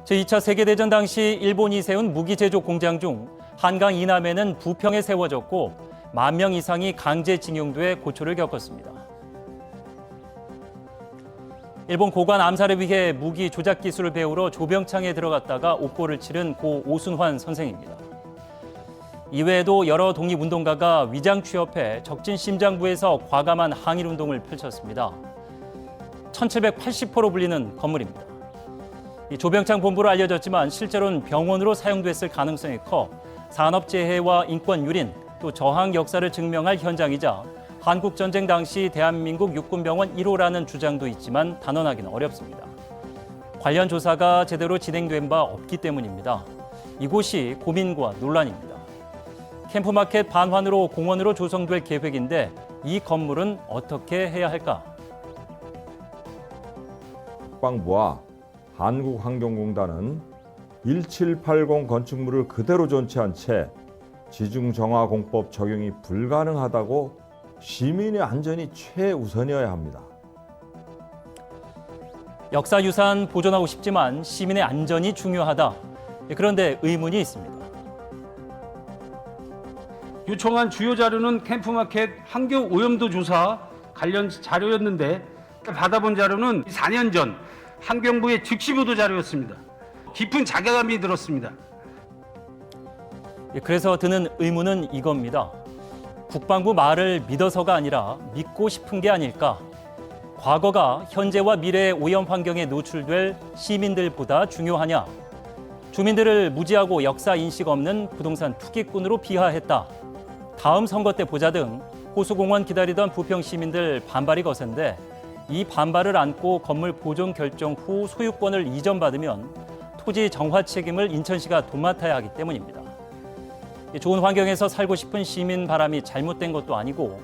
제2차 세계대전 당시 일본이 세운 무기 제조 공장 중 한강 이남에는 부평에 세워졌고 10,000명 이상이 강제징용돼 고초를 겪었습니다. 일본 고관 암살을 위해 무기 조작 기술을 배우러 조병창에 들어갔다가 옥고를 치른 고 오순환 선생입니다. 이외에도 여러 독립운동가가 위장 취업해 적진 심장부에서 과감한 항일운동을 펼쳤습니다. 1780호로 불리는 건물입니다. 조병창 본부로 알려졌지만 실제로는 병원으로 사용됐을 가능성이 커 산업재해와 인권 유린, 또 저항 역사를 증명할 현장이자 한국전쟁 당시 대한민국 육군병원 1호라는 주장도 있지만 단언하기는 어렵습니다. 관련 조사가 제대로 진행된 바 없기 때문입니다. 이곳이 고민과 논란입니다. 캠프마켓 반환으로 공원으로 조성될 계획인데 이 건물은 어떻게 해야 할까? 국방부와 한국환경공단은 1780 건축물을 그대로 존치한 채 지중정화공법 적용이 불가능하다고 시민의 안전이 최우선이어야 합니다. 역사유산 보존하고 싶지만 시민의 안전이 중요하다. 그런데 의문이 있습니다. 요청한 주요 자료는 캠프마켓 환경 오염도 조사 관련 자료였는데 받아본 자료는 4년 전 환경부의 즉시 보도 자료였습니다. 깊은 자괴감이 들었습니다. 그래서 드는 의문은 이겁니다. 국방부 말을 믿어서가 아니라 믿고 싶은 게 아닐까? 과거가 현재와 미래의 오염 환경에 노출될 시민들보다 중요하냐? 주민들을 무지하고 역사 인식 없는 부동산 투기꾼으로 비하했다. 다음 선거 때 보자 등 호수공원 기다리던 부평 시민들 반발이 거센데 이 반발을 안고 건물 보존 결정 후 소유권을 이전받으면 토지 정화 책임을 인천시가 도맡아야 하기 때문입니다. 좋은 환경에서 살고 싶은 시민 바람이 잘못된 것도 아니고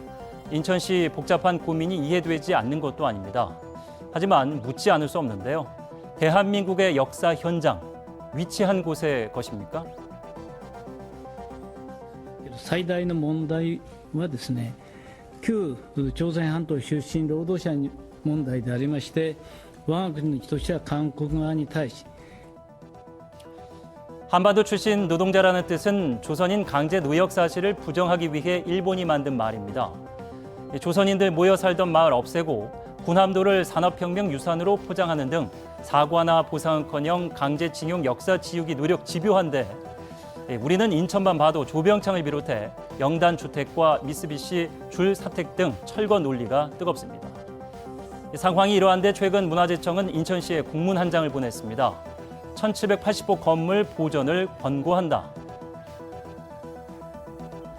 인천시 복잡한 고민이 이해되지 않는 것도 아닙니다. 하지만 묻지 않을 수 없는데요. 대한민국의 역사 현장, 위치한 곳의 것입니까? 最大の問題はですね、旧朝鮮半島出身労働者問題でありまして、我が国としては韓国側に対し 한반도 출신 노동자라는 뜻은 조선인 강제 노역 사실을 부정하기 위해 일본이 만든 말입니다. 조선인들 모여 살던 마을 없애고 군함도를 산업혁명 유산으로 포장하는 등 사과나 보상은커녕 강제징용 역사 지우기 노력 집요한데 우리는 인천만 봐도 조병창을 비롯해 영단주택과 미쓰비시 줄사택 등 철거 논리가 뜨겁습니다. 상황이 이러한데 최근 문화재청은 인천시에 공문 한 장을 보냈습니다. 1780호 건물 보존을 권고한다.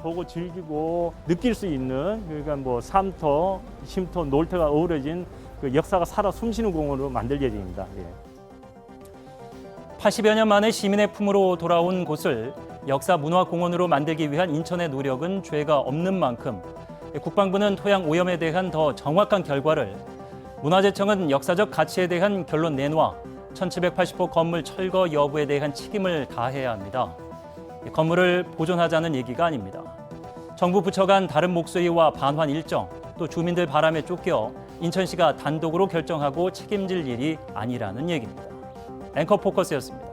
보고 즐기고 느낄 수 있는 그러니까 뭐 삶터, 쉼터, 놀터가 어우러진 그 역사가 살아 숨쉬는 공원으로 만들 예정입니다. 80여 년 만에 시민의 품으로 돌아온 곳을 역사 문화공원으로 만들기 위한 인천의 노력은 죄가 없는 만큼 국방부는 토양 오염에 대한 더 정확한 결과를, 문화재청은 역사적 가치에 대한 결론 내놔 1780호 건물 철거 여부에 대한 책임을 다해야 합니다. 건물을 보존하자는 얘기가 아닙니다. 정부 부처 간 다른 목소리와 반환 일정, 또 주민들 바람에 쫓겨 인천시가 단독으로 결정하고 책임질 일이 아니라는 얘기입니다. 앵커 포커스였습니다.